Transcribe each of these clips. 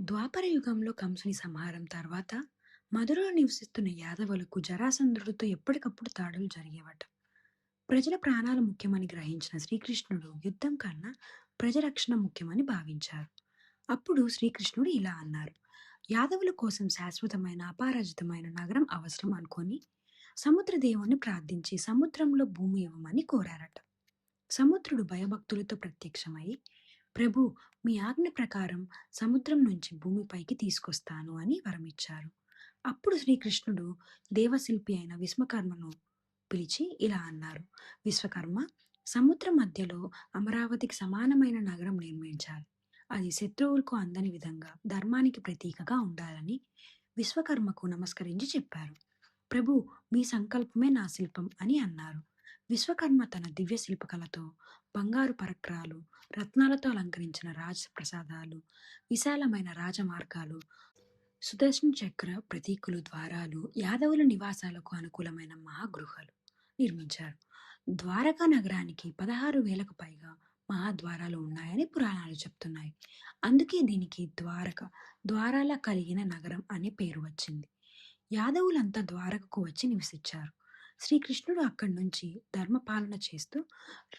ద్వాపర యుగంలో కంసుని సంహారం తర్వాత మధురలో నివసిస్తున్న యాదవులకు జరాసంధుడితో ఎప్పటికప్పుడు దాడులు జరిగేవట. ప్రజల ప్రాణాలు ముఖ్యమని గ్రహించిన శ్రీకృష్ణుడు యుద్ధం కన్నా ప్రజరక్షణ ముఖ్యమని భావించారు. అప్పుడు శ్రీకృష్ణుడు ఇలా అన్నారు: యాదవుల కోసం శాశ్వతమైన అపారజితమైన నగరం అవసరం అనుకొని సముద్ర దేవుణ్ణి ప్రార్థించి సముద్రంలో భూమి ఇవ్వమని కోరారట. సముద్రుడు భయభక్తులతో ప్రత్యక్షమై, ప్రభు, మీ ఆజ్ఞ ప్రకారం సముద్రం నుంచి భూమిపైకి తీసుకొస్తాను అని వరమిచ్చారు. అప్పుడు శ్రీకృష్ణుడు దేవశిల్పి అయిన విశ్వకర్మను పిలిచి ఇలా అన్నారు: విశ్వకర్మ, సముద్రం మధ్యలో అమరావతికి సమానమైన నగరం నిర్మించాలి. అది శత్రువులకు అందని విధంగా ధర్మానికి ప్రతీకగా ఉండాలని విశ్వకర్మకు నమస్కరించి చెప్పారు. ప్రభు, మీ సంకల్పమే నా శిల్పం అని అన్నారు. విశ్వకర్మ తన దివ్య శిల్పకళతో బంగారు పరక్రాలు, రత్నాలతో అలంకరించిన రాజప్రసాదాలు, విశాలమైన రాజమార్గాలు, సుదర్శన చక్ర ప్రతీకులు, ద్వారాలు, యాదవుల నివాసాలకు అనుకూలమైన మహాగృహాలు నిర్మించారు. ద్వారకా నగరానికి 16,000కు పైగా మహాద్వారాలు ఉన్నాయని పురాణాలు చెప్తున్నాయి. అందుకే దీనికి ద్వారక, ద్వారాల కలిగిన నగరం అనే పేరు వచ్చింది. యాదవులంతా ద్వారకకు వచ్చి నివసించారు. శ్రీకృష్ణుడు అక్కడి నుంచి ధర్మపాలన చేస్తూ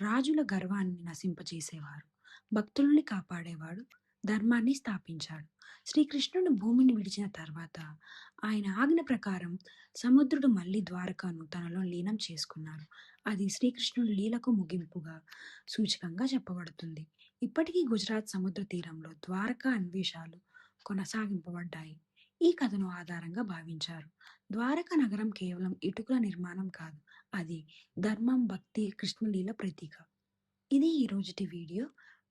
రాజుల గర్వాన్ని నశింపజేసేవారు, భక్తుల్ని కాపాడేవాడు, ధర్మాన్ని స్థాపించాడు. శ్రీకృష్ణుడు భూమిని విడిచిన తర్వాత ఆయన ఆజ్ఞ ప్రకారం సముద్రుడు మళ్ళీ ద్వారకను తనలో లీనం చేసుకున్నాడు. అది శ్రీకృష్ణుడి లీలకు ముగింపుగా సూచకంగా చెప్పబడుతుంది. ఇప్పటికీ గుజరాత్ సముద్ర తీరంలో ద్వారకా అన్వేషాలు కొనసాగింపబడ్డాయి. ఈ కథను ఆధారంగా భావించారు. ద్వారకా నగరం కేవలం ఇటుకల నిర్మాణం కాదు, అది ధర్మం, భక్తి, కృష్ణలీల ప్రతీక. ఇది ఈ రోజుటి వీడియో.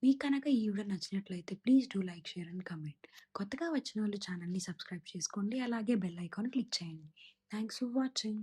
మీకు కనుక ఈ వీడియో నచ్చినట్లయితే please do like, share and comment. కొత్తగా వచ్చిన వాళ్ళు ఛానల్ని సబ్స్క్రైబ్ చేసుకోండి, అలాగే బెల్ ఐకాన్ క్లిక్ చేయండి. Thanks for watching.